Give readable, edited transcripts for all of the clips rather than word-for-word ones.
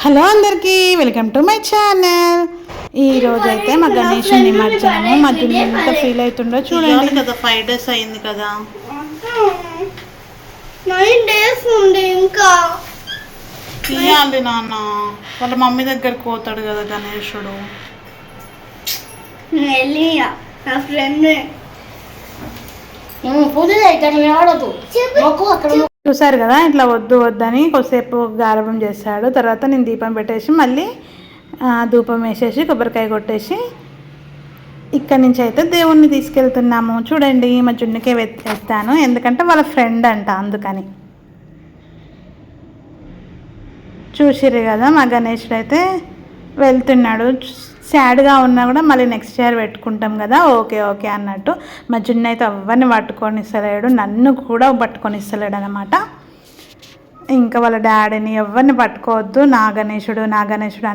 Hello అందరికీ welcome to my channel. ఈ రోజు అయితే మా గణేష్ నిమజ్జనము. మా జున్ను ఎంత ఫీల్ అవుతుండో చూడండి కదా. 5 days అయింది కదా. 9 days ఉంది ఇంకా. తీయాలి నాన్న, వాళ్ళ మమ్మీ దగ్గరికి పోతాడు కదా గణేశుడు. నా ఫ్రెండ్ చూసారు కదా, ఇట్లా వద్దు వద్దని కొద్దిసేపు గారభం చేశాడు. తర్వాత నేను దీపం పెట్టేసి మళ్ళీ ధూపం వేసేసి కొబ్బరికాయ కొట్టేసి ఇక్కడి నుంచి అయితే దేవుణ్ణి తీసుకెళ్తున్నాము. చూడండి, మా జున్నుకే వేస్తాను, ఎందుకంటే వాళ్ళ ఫ్రెండ్ అంట, అందుకని. చూసిర్రు కదా, మా గణేషుడు అయితే వెళ్తున్నాడు. సాడ్గా ఉన్నా కూడా మళ్ళీ నెక్స్ట్ ఇయర్ పెట్టుకుంటాం కదా, ఓకే ఓకే అన్నట్టు. మా జున్ను అయితే ఎవరిని పట్టుకొని ఇస్తలేడు, నన్ను కూడా పట్టుకొని ఇస్తలేడు అనమాట. ఇంకా వాళ్ళ డాడీని ఎవరిని పట్టుకోవద్దు, నా గణేశుడు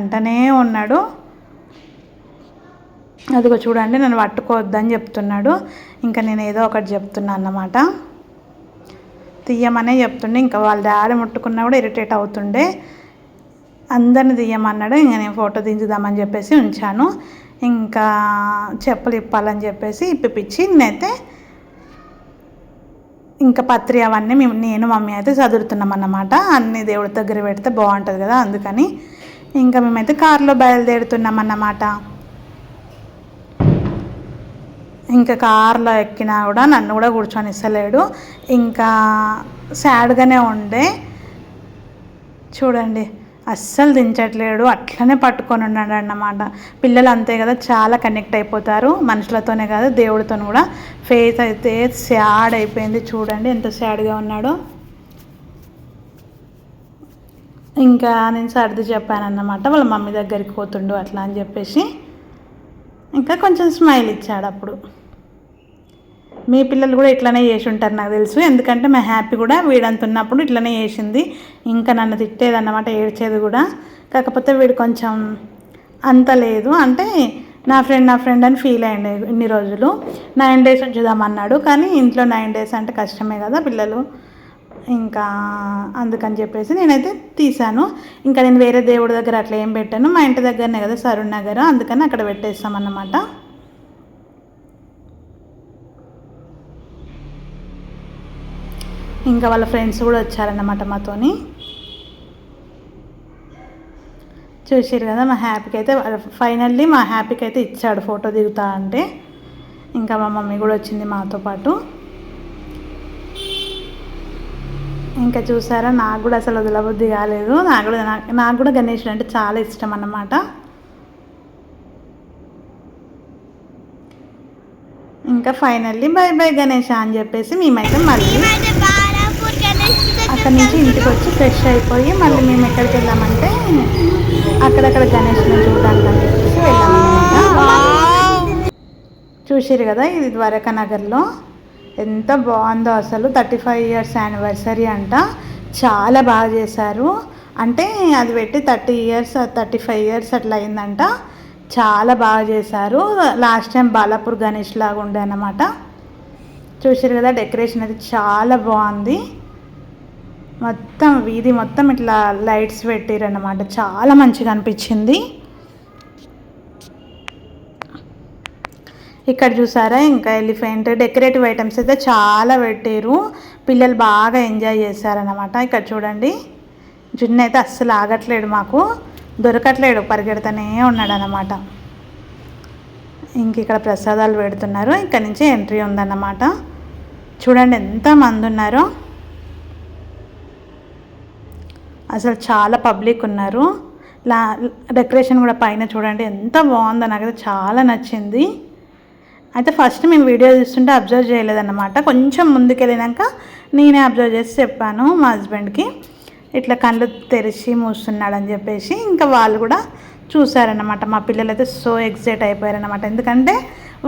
అంటనే ఉన్నాడు. అదిగో చూడండి, నన్ను పట్టుకోవద్దు అని చెప్తున్నాడు. ఇంకా నేను ఏదో ఒకటి చెప్తున్నా అన్నమాట, తీయమనే చెప్తుండే. ఇంకా వాళ్ళ డాడీ ముట్టుకున్నా కూడా ఇరిటేట్ అవుతుండే. అందరిని తీయమన్నాడు. ఇంకా నేను ఫోటో దించుదామని చెప్పేసి ఉంచాను. ఇంకా చెప్పులు ఇప్పాలని చెప్పేసి ఇప్పిపించి నేనైతే ఇంకా పత్రి అవన్నీ నేను మమ్మీ అయితే చదువుతున్నాం అన్నమాట. అన్నీ దేవుడి దగ్గర పెడితే బాగుంటుంది కదా, అందుకని ఇంకా మేమైతే కారులో బయలుదేరుతున్నాం అన్నమాట. ఇంకా కారులో ఎక్కినా కూడా నన్ను కూడా కూర్చొని ఇస్తలేడు. ఇంకా సాడ్గానే ఉండే. చూడండి, అస్సలు దించట్లేడు, అట్లనే పట్టుకొని ఉన్నాడు అన్నమాట. పిల్లలు అంతే కదా, చాలా కనెక్ట్ అయిపోతారు, మనుషులతోనే కాదు దేవుడితో కూడా. ఫేస్ అయితే సాడ్ అయిపోయింది. చూడండి ఎంత సాడ్గా ఉన్నాడో. ఇంకా నేను సర్ది చెప్పాను అన్నమాట, వాళ్ళ మమ్మీ దగ్గరికి పోతుండు అట్లా అని చెప్పేసి. ఇంకా కొంచెం స్మైల్ ఇచ్చాడు. అప్పుడు మీ పిల్లలు కూడా ఇట్లనే చేసి ఉంటారు నాకు తెలుసు, ఎందుకంటే మా హ్యాపీ కూడా వీడంత ఉన్నప్పుడు ఇట్లనే చేసింది. ఇంకా నన్ను తిట్టేదన్నమాట, ఏడ్చేది కూడా. కాకపోతే వీడు కొంచెం అంత లేదు, అంటే నా ఫ్రెండ్ అని ఫీల్ అయ్యండి ఇన్ని రోజులు. 9 days ఉంచుదామన్నాడు, కానీ ఇంట్లో 9 days అంటే కష్టమే కదా పిల్లలు. ఇంకా అందుకని చెప్పేసి నేనైతే తీసాను. ఇంకా నేను వేరే దేవుడి దగ్గర అట్లా ఏం పెట్టాను, మా ఇంటి దగ్గరనే కదా సరూర్ నగర్, అందుకని అక్కడ పెట్టేస్తామన్నమాట. ఇంకా వాళ్ళ ఫ్రెండ్స్ కూడా వచ్చారన్నమాట మాతోని. చూసారు కదా, మా హ్యాపీకి అయితే ఫైనల్లీ మా హ్యాపీకి అయితే ఇచ్చాడు ఫోటో దిగుతా అంటే. ఇంకా మా మమ్మీ కూడా వచ్చింది మాతో పాటు. ఇంకా చూసారా, నాకు కూడా అసలు వదలబుద్ధి కాలేదు. నాకు కూడా గణేశుడు అంటే చాలా ఇష్టం అన్నమాట. ఇంకా ఫైనల్లీ బై బై గణేష్ అని చెప్పేసి మేమైతే మళ్ళీ అక్కడి నుంచి ఇంటికి వచ్చి ఫ్రెష్ అయిపోయి మళ్ళీ మేము ఎక్కడికి వెళ్ళామంటే అక్కడక్కడ గణేష్ని చూడడానికి అని చెప్పేసి వెళ్ళామన్నమాట. చూసిరు కదా, ఇది ద్వారకా నగర్లో ఎంత బాగుందో అసలు. 35 years యానివర్సరీ అంట, చాలా బాగా చేశారు. అంటే అది పెట్టి 30 years 35 years అట్లా అయిందంట. చాలా బాగా చేశారు. లాస్ట్ టైం బాలాపూర్ గణేష్ లాగా ఉండే అన్నమాట. చూసారు కదా, డెకరేషన్ అయితే చాలా బాగుంది. మొత్తం వీధి మొత్తం ఇట్లా లైట్స్ పెట్టారు అన్నమాట, చాలా మంచిగా అనిపించింది. ఇక్కడ చూసారా, ఇంకా ఎలిఫెంట్ డెకరేటివ్ ఐటమ్స్ అయితే చాలా పెట్టారు. పిల్లలు బాగా ఎంజాయ్ చేశారన్నమాట. ఇక్కడ చూడండి, జున్ను అయితే అస్సలు ఆగట్లేడు, మాకు దొరకట్లేడు, పరిగెడుతూనే ఉన్నాడు అన్నమాట. ఇంక ఇక్కడ ప్రసాదాలు పెడుతున్నారు. ఇక్కడ నుంచి ఎంట్రీ ఉందన్నమాట. చూడండి ఎంతమంది ఉన్నారో, అసలు చాలా పబ్లిక్ ఉన్నారు. డెకరేషన్ కూడా పైన చూడండి ఎంత బాగుందో, నాకైతే చాలా నచ్చింది. అయితే ఫస్ట్ మేము వీడియో చూస్తుంటే అబ్జర్వ్ చేయలేదన్నమాట. కొంచెం ముందుకు వెళ్ళినాక నేనే అబ్జర్వ్ చేసి చెప్పాను మా హస్బెండ్కి, ఇట్లా కళ్ళు తెరిచి మూస్తున్నాడని చెప్పేసి. ఇంకా వాళ్ళు కూడా చూసారన్నమాట. మా పిల్లలు అయితే సో ఎక్సైట్ అయిపోయారన్నమాట, ఎందుకంటే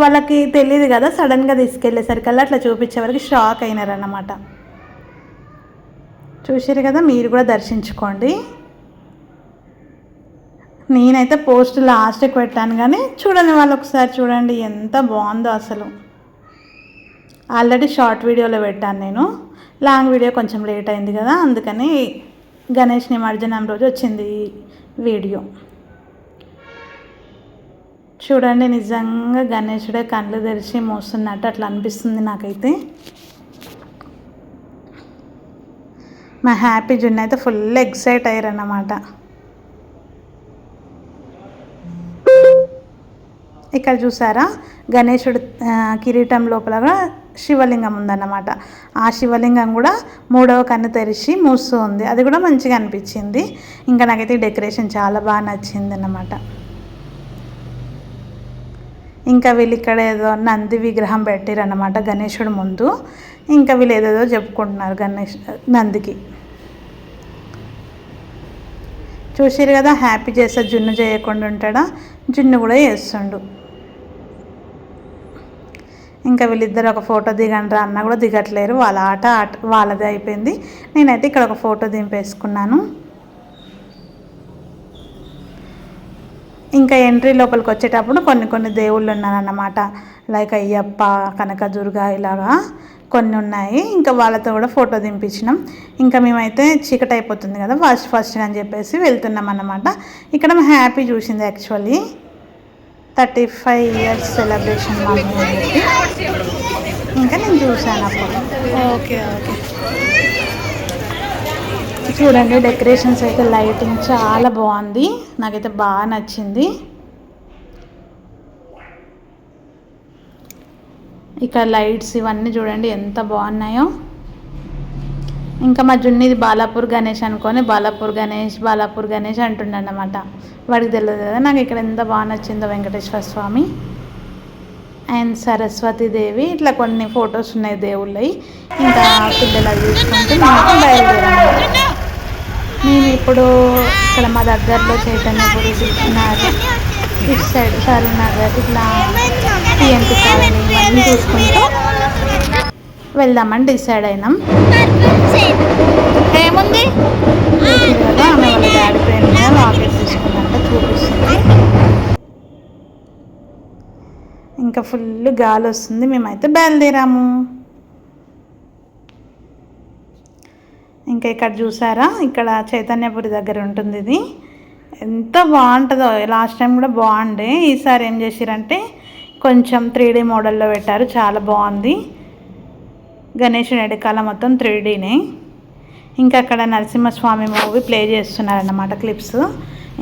వాళ్ళకి తెలియదు కదా, సడన్గా తీసుకెళ్ళేసరికల్లా అట్లా చూపించేవరకు షాక్ అయినారన్నమాట. చూసారు కదా, మీరు కూడా దర్శించుకోండి. నేనైతే పోస్ట్ లాస్ట్కి పెట్టాను, కానీ చూడండి వాళ్ళు ఒకసారి చూడండి ఎంత బాగుందో అసలు. ఆల్రెడీ షార్ట్ వీడియోలో పెట్టాను నేను, లాంగ్ వీడియో కొంచెం లేట్ అయింది కదా, అందుకని గణేష్ నిమజ్జనం రోజు వచ్చింది ఈ వీడియో. చూడండి, నిజంగా గణేశుడే కళ్ళు తెరిచి మోస్తున్నట్టు అట్లా అనిపిస్తుంది నాకైతే. మా హ్యాపీ జున్ను అయితే ఫుల్ ఎక్సైట్ అయ్యారన్నమాట. ఇక్కడ చూసారా, గణేశుడు కిరీటం లోపల శివలింగం ఉందన్నమాట. ఆ శివలింగం కూడా 3వ కన్ను తెరిచి మూస్తూ ఉంది. అది కూడా మంచిగా అనిపించింది. ఇంకా నాకైతే డెకరేషన్ చాలా బాగా నచ్చింది అన్నమాట. ఇంకా వీళ్ళు ఇక్కడ ఏదో నంది విగ్రహం పెట్టారన్నమాట గణేశుడు ముందు. ఇంకా వీళ్ళు ఏదేదో చెప్పుకుంటున్నారు నందికి. చూసిరు కదా, హ్యాపీ చేస్తే జున్ను చేయకుండా ఉంటాడా, జున్ను కూడా చేస్తుండు. ఇంకా వీళ్ళిద్దరు ఒక ఫోటో దిగండి అన్న కూడా దిగట్లేరు. వాళ్ళ ఆట వాళ్ళదే అయిపోయింది. నేనైతే ఇక్కడ ఒక ఫోటో దింపేసుకున్నాను. ఇంకా ఎంట్రీ లోపలికి వచ్చేటప్పుడు కొన్ని దేవుళ్ళు ఉన్నారన్నమాట. లైక్ అయ్యప్ప, కనకదుర్గ ఇలాగా కొన్ని ఉన్నాయి. ఇంకా వాళ్ళతో కూడా ఫోటో దింపించినాం. ఇంకా మేమైతే చీకటి అయిపోతుంది కదా, ఫస్ట్ అని చెప్పేసి వెళ్తున్నాం అన్నమాట. ఇక్కడ మా హ్యాపీ చూసింది యాక్చువల్లీ 35 years సెలబ్రేషన్ మమ్మీ అని చెప్పి. ఇంకా నేను చూశాను అప్పుడు. ఓకే. చూడండి, డెకరేషన్స్ అయితే లైటింగ్ చాలా బాగుంది. నాకైతే బాగా నచ్చింది. ఇక్కడ లైట్స్ ఇవన్నీ చూడండి ఎంత బాగున్నాయో. ఇంకా మా జున్నిది బాలాపూర్ గణేష్ అనుకొని బాలాపూర్ గణేష్ అంటుండన్నమాట. వాడికి తెలియదు కదా నాకు ఇక్కడ ఎంత బాగా నచ్చిందో వెంకటేశ్వర స్వామి అండ్ సరస్వతీదేవి. ఇట్లా కొన్ని ఫొటోస్ ఉన్నాయి దేవుళ్ళవి. ఇంకా పిల్లలు చూసుకుంటూ మేము బయలుదేరాము. మేము ఇప్పుడు ఇక్కడ మా దగ్గరలో చైతన్యపురి, దిల్సుఖ్నగర్, ఇటు సైడ్ సరూనగర్, ఇట్లా టీఎంపీ కాలనీ ఇవన్నీ చూసుకుంటూ వెళ్దామని డిసైడ్ అయినాం. ఏముంది కదా, ఆమె వాళ్ళ డాడీ పేరు మీద లాకెట్ తీసుకుందంటే చూపిస్తుంది. ఇంకా ఫుల్ గాలి వస్తుంది. మేమైతే బయలుదేరాము. ఇంకా ఇక్కడ చూసారా, ఇక్కడ చైతన్యపురి దగ్గర ఉంటుంది ఇది. ఎంత బాగుంటుందో. లాస్ట్ టైం కూడా బాగుండే. ఈసారి ఏం చేసిరంటే కొంచెం 3D మోడల్లో పెట్టారు. చాలా బాగుంది. గణేషుని ఎడకాల మొత్తం 3Dనే. ఇంకా అక్కడ నరసింహస్వామి మూవీ ప్లే చేస్తున్నారన్నమాట క్లిప్స్.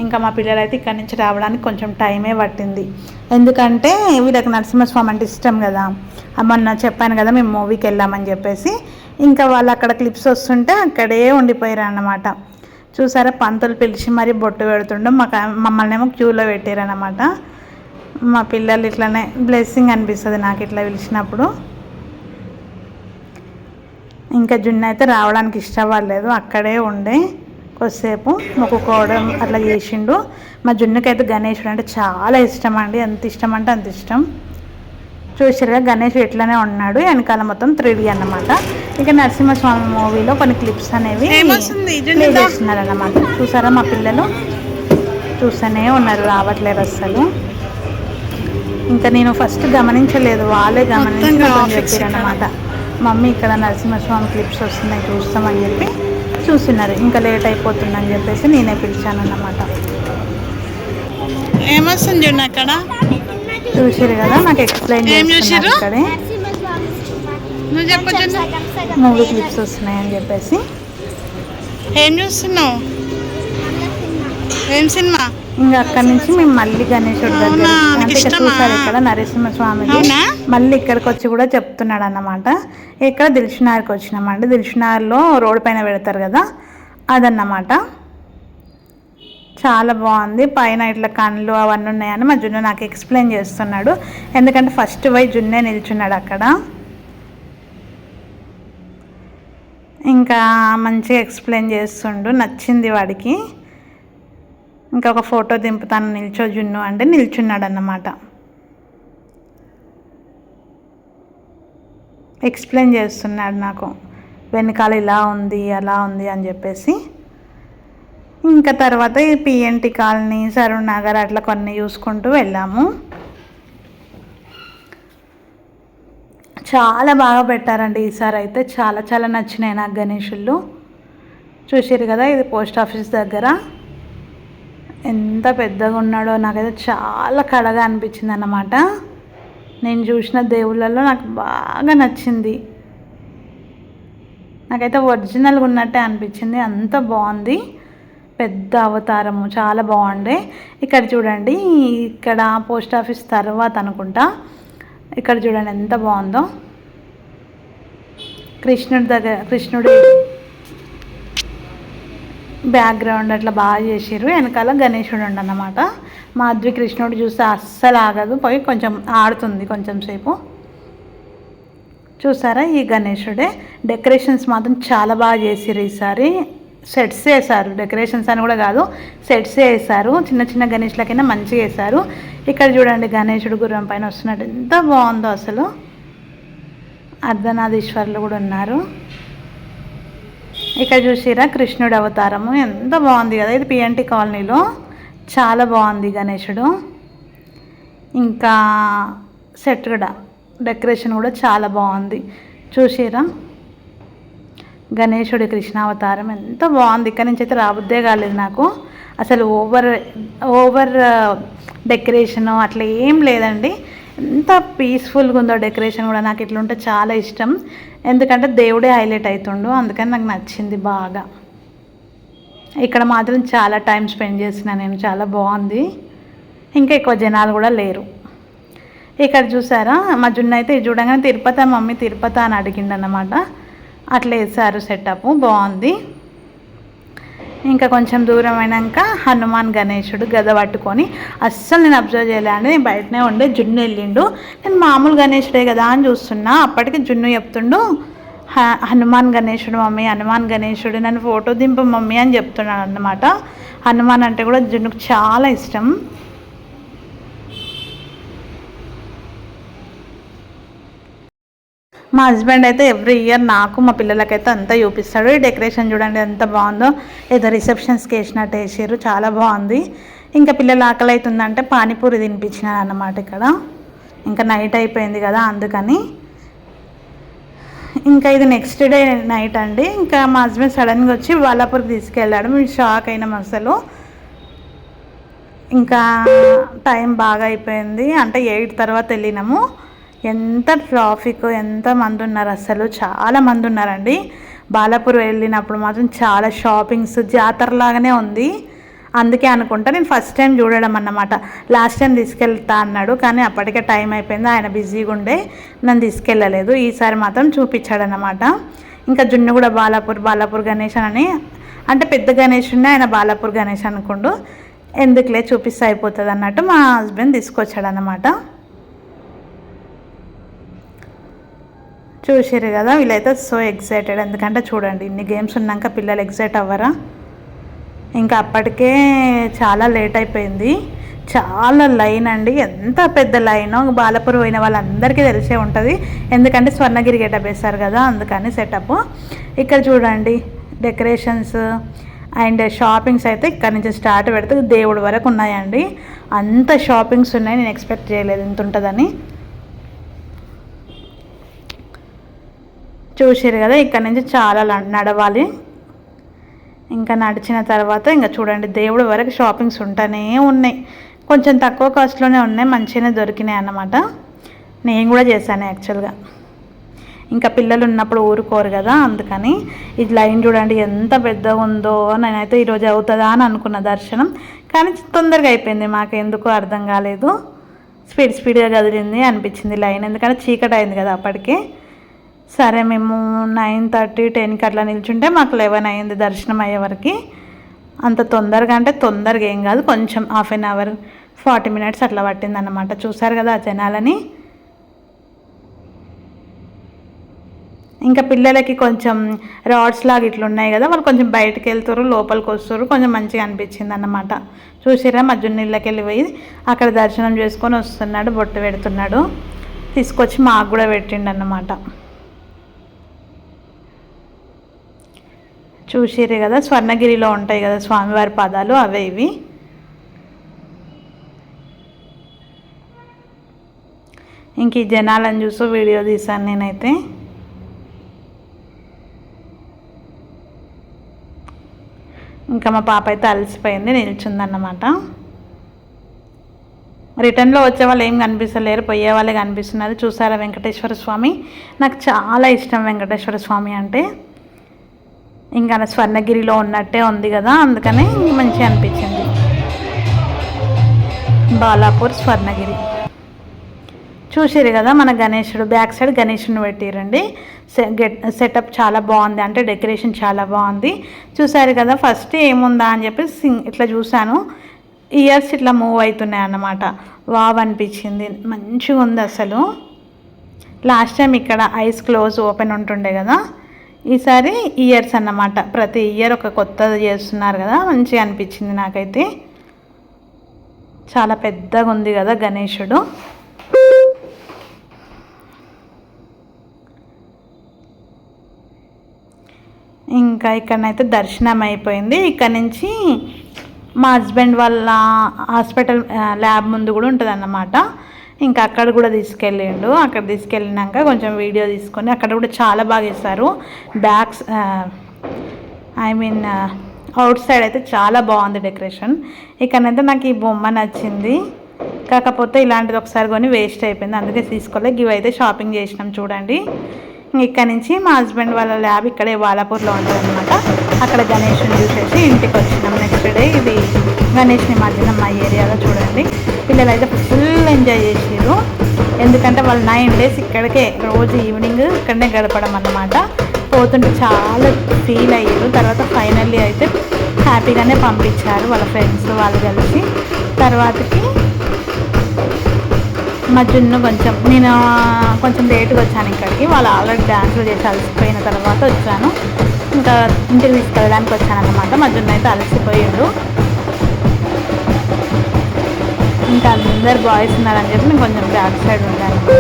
ఇంకా మా పిల్లలు అయితే ఇక్కడి నుంచి రావడానికి కొంచెం టైమే పట్టింది. ఎందుకంటే వీళ్ళకి నరసింహస్వామి అంటే ఇష్టం కదా. మొన్న చెప్పాను కదా మేము మూవీకి వెళ్ళామని చెప్పేసి. ఇంకా వాళ్ళు అక్కడ క్లిప్స్ వస్తుంటే అక్కడే ఉండిపోయారు అన్నమాట. చూసారా, పంతులు పిలిచి మరీ బొట్టు పెడుతుండో మమ్మల్ని ఏమో క్యూలో పెట్టారన్నమాట. మా పిల్లలు ఇట్లనే బ్లెస్సింగ్ అనిపిస్తుంది నాకు ఇట్లా పిలిచినప్పుడు. ఇంకా జున్ను అయితే రావడానికి ఇష్టపడలేదు, అక్కడే ఉండే కొద్దిసేపు మొక్కుకోవడం అట్లా చేసిండు. మా జున్నుకైతే గణేశుడు అంటే చాలా ఇష్టం అండి. ఎంత ఇష్టం అంటే అంత ఇష్టం. చూసారుగా గణేశుడు ఎట్లనే ఉన్నాడు. వెనకాల మొత్తం 3D అన్నమాట. ఇక నరసింహస్వామి మూవీలో కొన్ని క్లిప్స్ అనేవి ప్లే చేస్తున్నారు అన్నమాట. చూసారా, మా పిల్లలు చూస్తూనే ఉన్నారు, రావట్లేదు అస్సలు. ఇంకా నేను ఫస్ట్ గమనించలేదు, వాళ్ళే గమనించారన్నమాట. మమ్మీ ఇక్కడ నరసింహస్వామి క్లిప్స్ వస్తున్నాయి చూస్తామని చెప్పి చూస్తున్నారు. ఇంకా లేట్ అయిపోతుందని చెప్పేసి నేనే పిలిచాను అన్నమాట. ఏమొస్తుంది చూడండి అక్కడ, చూసారు కదా, నాకు ఎక్స్ప్లెయిన్ చేస్తున్నారు ఇక్కడే మూవీ క్లిప్స్ వస్తున్నాయని చెప్పేసి. ఏం చూస్తున్నావు, ఏం సినిమా? ఇంకా అక్కడి నుంచి మేము మళ్ళీ గణేశుడి దగ్గర అంటే చూసారు ఇక్కడ నరసింహస్వామి మళ్ళీ ఇక్కడికి వచ్చి కూడా చెప్తున్నాడు అన్నమాట. ఇక్కడ దిల్సుఖ్నగర్కి వచ్చినామండి. దిల్సుఖ్నగర్లో రోడ్డు పైన పెడతారు కదా, అదన్నమాట. చాలా బాగుంది. పైన ఇట్లా కళ్ళు అవన్నీ ఉన్నాయని మా జున్ను నాకు ఎక్స్ప్లెయిన్ చేస్తున్నాడు. ఎందుకంటే ఫస్ట్ పోయి జున్నే నిల్చున్నాడు అక్కడ. ఇంకా మంచిగా ఎక్స్ప్లెయిన్ చేస్తుండు, నచ్చింది వాడికి. ఇంకా ఒక ఫోటో దింపుతాను నిల్చో జున్ను అంటే నిల్చున్నాడు అన్నమాట. ఎక్స్ప్లెయిన్ చేస్తున్నాడు నాకు, వెనకాల ఇలా ఉంది అలా ఉంది అని చెప్పేసి. ఇంకా తర్వాత ఈ పిఎన్టీ కాలనీ, సరూనగర్ అట్లా కొన్ని చూసుకుంటూ వెళ్ళాము. చాలా బాగా పెట్టారండి ఈసారి అయితే. చాలా చాలా నచ్చినాయి నాకు గణేశుళ్ళు. చూసారు కదా, ఇది పోస్ట్ ఆఫీస్ దగ్గర. ఎంత పెద్దగా ఉన్నాడో నాకైతే చాలా కళగా అనిపించింది అన్నమాట. నేను చూసిన దేవుళ్ళల్లో నాకు బాగా నచ్చింది. నాకైతే ఒరిజినల్గా ఉన్నట్టే అనిపించింది, అంత బాగుంది. పెద్ద అవతారము చాలా బాగుండే. ఇక్కడ చూడండి, ఇక్కడ పోస్ట్ ఆఫీస్ తర్వాత అనుకుంటా, ఇక్కడ చూడండి ఎంత బాగుందో. కృష్ణుడి బ్యాక్గ్రౌండ్ అట్లా బాగా చేసారు. వెనకాల గణేశుడు అన్నమాట. మాధవి కృష్ణుడు చూస్తే అస్సలు ఆగదు, పోయి కొంచెం ఆడుతుంది కొంచెం సేపు. చూసారా, ఈ గణేశుడే. డెకరేషన్స్ మాత్రం చాలా బాగా చేసారు ఈసారి. సెట్స్ వేసారు, డెకరేషన్స్ అని కూడా కాదు, సెట్స్ వేసారు. చిన్న చిన్న గణేష్లకైనా మంచిగా వేసారు. ఇక్కడ చూడండి, గణేశుడు గుర్రం పైన వస్తున్నట్టు ఎంత బాగుందో అసలు. అర్ధనారీశ్వరులు కూడా ఉన్నారు. ఇక్కడ చూసిరా కృష్ణుడు అవతారము ఎంత బాగుంది కదా. ఇది పిఎన్టీ కాలనీలో చాలా బాగుంది గణేశుడు. ఇంకా సెట్ కూడా, డెకరేషన్ కూడా చాలా బాగుంది. చూసిరా గణేశుడి కృష్ణావతారం ఎంత బాగుంది. ఇక్కడ నుంచి అయితే రాబుద్దే కాలేదు నాకు అసలు. ఓవర్ డెకరేషను అట్లా ఏం లేదండి. ఎంత పీస్ఫుల్గా ఉందో డెకరేషన్ కూడా. నాకు ఇట్లా ఉంటే చాలా ఇష్టం, ఎందుకంటే దేవుడే హైలైట్ అవుతుండు, అందుకని నాకు నచ్చింది బాగా. ఇక్కడ మాత్రం చాలా టైం స్పెండ్ చేసిన నేను, చాలా బాగుంది. ఇంకా ఎక్కువ జనాలు కూడా లేరు. ఇక్కడ చూసారా, మా జున్ను అయితే ఇది చూడగానే తిరుపతి మమ్మీ తిరుపతి అని అడిగిండన్నమాట. అట్లా వేసారు సెటప్, బాగుంది. ఇంకా కొంచెం దూరం అయినాక హనుమాన్ గణేశుడు గద పట్టుకొని, అస్సలు నేను అబ్జర్వ్ చేయలేండి, నేను బయటనే ఉండే. జున్ను వెళ్ళిండు, నేను మామూలు గణేశుడే కదా అని చూస్తున్నా. అప్పటికి జున్ను చెప్తుండు హనుమాన్ గణేశుడు మమ్మీ, హనుమాన్ గణేశుడు, నన్ను ఫోటో దింపు మమ్మీ అని చెప్తున్నాడు అన్నమాట. హనుమాన్ అంటే కూడా జున్నుకు చాలా ఇష్టం. మా హస్బెండ్ అయితే ఎవ్రీ ఇయర్ నాకు మా పిల్లలకైతే అంతా చూపిస్తాడు. ఈ డెకరేషన్ చూడండి ఎంత బాగుందో, ఏదో రిసెప్షన్స్కి వేసినట్టు వేసారు, చాలా బాగుంది. ఇంకా పిల్లలు ఆకలి అవుతుందంటే పానీపూరి తినిపించినారు అన్నమాట ఇక్కడ. ఇంకా నైట్ అయిపోయింది కదా అందుకని. ఇంకా ఇది నెక్స్ట్ డే నైట్ అండి. ఇంకా మా హస్బెండ్ సడన్గా వచ్చి బాలాపూర్కి తీసుకెళ్ళాడు. మేము షాక్ అయినాం అసలు. ఇంకా టైం బాగా అయిపోయింది, అంటే 8 తర్వాత వెళ్ళినాము. ఎంత ట్రాఫిక్, ఎంతమంది ఉన్నారు అసలు, చాలా మంది ఉన్నారండి. బాలాపూర్ వెళ్ళినప్పుడు మాత్రం చాలా షాపింగ్స్, జాతరలాగానే ఉంది. అందుకే అనుకుంటా నేను ఫస్ట్ టైం చూడడం అన్నమాట. లాస్ట్ టైం తీసుకెళ్తా అన్నాడు, కానీ అప్పటికే టైం అయిపోయింది, ఆయన బిజీగా ఉండే నన్ను తీసుకెళ్ళలేదు. ఈసారి మాత్రం చూపించాడనమాట. ఇంకా జున్ను కూడా బాలాపూర్ గణేష్ అని, అంటే పెద్ద గణేష్ ఉండే ఆయన బాలాపూర్ గణేష్ అనుకుంటూ, ఎందుకులే చూపిస్తే అయిపోతుంది అన్నట్టు మా హస్బెండ్ తీసుకొచ్చాడనమాట. చూసారు కదా, వీళ్ళైతే సో ఎక్సైటెడ్. ఎందుకంటే చూడండి, ఇన్ని గేమ్స్ ఉన్నాక పిల్లలు ఎక్సైట్ అవ్వరా. ఇంకా అప్పటికే చాలా లేట్ అయిపోయింది, చాలా లైన్ అండి. ఎంత పెద్ద లైనో బాలాపూర్ పోయిన వాళ్ళందరికీ తెలిసే ఉంటుంది, ఎందుకంటే స్వర్ణగిరి గెటప్ వేస్తారు కదా అందుకని సెటప్. ఇక్కడ చూడండి డెకరేషన్స్ అండ్ షాపింగ్స్ అయితే ఇక్కడ నుంచి స్టార్ట్ పెడితే దేవుడి వరకు ఉన్నాయండి. అంత షాపింగ్స్ ఉన్నాయి, నేను ఎక్స్పెక్ట్ చేయలేదు ఇంత ఉంటుందని. చూసారు కదా, ఇక్కడ నుంచి చాలా నడవాలి. ఇంకా నడిచిన తర్వాత ఇంకా చూడండి దేవుడి వరకు షాపింగ్స్ ఉంటూనే ఉన్నాయి. కొంచెం తక్కువ కాస్ట్లోనే ఉన్నాయి, మంచిగానే దొరికినాయి అన్నమాట. నేను కూడా చేశాను యాక్చువల్గా. ఇంకా పిల్లలు ఉన్నప్పుడు ఊరుకోరు కదా అందుకని. ఈ లైన్ చూడండి ఎంత పెద్దగా ఉందో. నేనైతే ఈరోజు అవుతుందా అని అనుకున్న దర్శనం, కానీ తొందరగా అయిపోయింది. మాకు ఎందుకో అర్థం కాలేదు, స్పీడ్గా కదిలింది అనిపించింది లైన్, ఎందుకంటే చీకటి అయింది కదా అప్పటికే. సరే మేము 9:30, 10కి అట్లా నిల్చుంటే మాకు 11 అయింది దర్శనం అయ్యేవరకు. అంత తొందరగా అంటే తొందరగా ఏం కాదు, కొంచెం హాఫ్ అన్ అవర్ 40 మినిట్స్ అట్లా పట్టిందన్నమాట. చూసారు కదా ఆ జనాలని. ఇంకా పిల్లలకి కొంచెం రాడ్స్ లాగా ఇట్లా ఉన్నాయి కదా, వాళ్ళు కొంచెం బయటకు వెళ్తారు, లోపలికి వస్తారు, కొంచెం మంచిగా అనిపించింది అన్నమాట. చూసిరా మా జున్నీళ్ళకి వెళ్ళిపోయి అక్కడ దర్శనం చేసుకొని వస్తున్నాడు, బొట్టు పెడుతున్నాడు, తీసుకొచ్చి మాకు కూడా పెట్టిండు అన్నమాట. చూసిరే కదా, స్వర్ణగిరిలో ఉంటాయి కదా స్వామివారి పాదాలు, అవే ఇవి. ఇంక ఈ జనాలను చూస్తూ వీడియో తీశాను నేనైతే. ఇంకా మా పాప అయితే అలసిపోయింది, నిల్చుందన్నమాట. రిటర్న్లో వచ్చే వాళ్ళు ఏం కనిపిస్తలేరు, పోయే వాళ్ళే కనిపిస్తున్నారు. చూసారా వెంకటేశ్వర స్వామి, నాకు చాలా ఇష్టం వెంకటేశ్వర స్వామి అంటే. ఇంకా స్వర్ణగిరిలో ఉన్నట్టే ఉంది కదా, అందుకనే మంచిగా అనిపించింది. బాలాపూర్ స్వర్ణగిరి చూసారు కదా. మన గణేశుడు బ్యాక్ సైడ్ గణేశుడిని పెట్టిరండి. సెటప్ చాలా బాగుంది, అంటే డెకరేషన్ చాలా బాగుంది. చూసారు కదా. ఫస్ట్ ఏముందా అని చెప్పి ఇట్లా చూశాను, ఇయర్స్ ఇట్లా మూవ్ అవుతున్నాయి అన్నమాట. వావ్ అనిపించింది, మంచిగా ఉంది అసలు. లాస్ట్ టైం ఇక్కడ ఐస్ క్లోజ్ ఓపెన్ ఉంటుండే కదా, ఈసారి ఇయర్స్ అన్నమాట. ప్రతి ఇయర్ ఒక కొత్తది చేస్తున్నారు కదా, మంచిగా అనిపించింది నాకైతే. చాలా పెద్దగా ఉంది కదా గణేశుడు. ఇంకా ఇక్కడనైతే దర్శనం అయిపోయింది. ఇక్కడ నుంచి మా హస్బెండ్ వాళ్ళ హాస్పిటల్ ల్యాబ్ ముందు కూడా ఉంటుంది అన్నమాట. ఇంకా అక్కడ కూడా తీసుకెళ్ళిండు. అక్కడ తీసుకెళ్ళినాక కొంచెం వీడియో తీసుకొని, అక్కడ కూడా చాలా బాగా ఇస్తారు. బ్యాక్స్ అవుట్ సైడ్ అయితే చాలా బాగుంది డెకరేషన్. ఇక్కడైతే నాకు ఈ బొమ్మ నచ్చింది, కాకపోతే ఇలాంటిది ఒకసారి కొని వేస్ట్ అయిపోయింది, అందుకే తీసుకోలేదు. ఇవి అయితే షాపింగ్ చేసినాం చూడండి. ఇక్కడ నుంచి మా హస్బెండ్ వాళ్ళ ల్యాబ్ ఇక్కడే బాలాపూర్లో ఉంటుంది అనమాట. అక్కడ గణేష్ని చూసేసి ఇంటికి వచ్చినాం. నెక్స్ట్ డే ఇది గణేష్ నిమజ్జనం మా ఏరియాలో చూడండి. పిల్లలు అయితే ఫుల్ ఎంజాయ్ చేసారు, ఎందుకంటే వాళ్ళు 9 days ఇక్కడికే రోజు ఈవినింగ్ ఇక్కడనే గడపడం అన్నమాట. పోతుంటే చాలా ఫీల్ అయ్యారు. తర్వాత ఫైనల్లీ అయితే హ్యాపీగానే పంపించారు వాళ్ళ ఫ్రెండ్స్ వాళ్ళు కలిసి. తర్వాతకి మా జున్ను నేను కొంచెం లేట్గా వచ్చాను ఇక్కడికి. వాళ్ళు ఆల్రెడీ డ్యాన్సులు చేసి అలసిపోయిన తర్వాత వచ్చాను, ఇంకా ఇంటికి తీసుకెళ్ళడానికి వచ్చాను అన్నమాట. మా జున్ను అయితే అలసిపోయాడు. ఇంకా అందరు బాయ్స్ ఉన్నారని చెప్పి నేను కొంచెం బ్యాక్ సైడ్ ఉన్నాను అనమాట.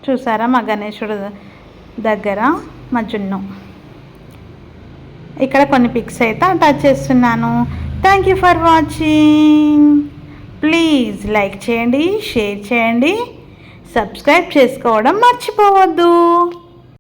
చూసారా మా గణేశుడు దగ్గర మా జున్ను. ఇక్కడ కొన్ని పిక్స్ అయితే అటాచ్ చేస్తున్నాను. Thank you for watching. Please like చేయండి, షేర్ చేయండి, సబ్స్క్రైబ్ చేసుకోవడం మర్చిపోవద్దు.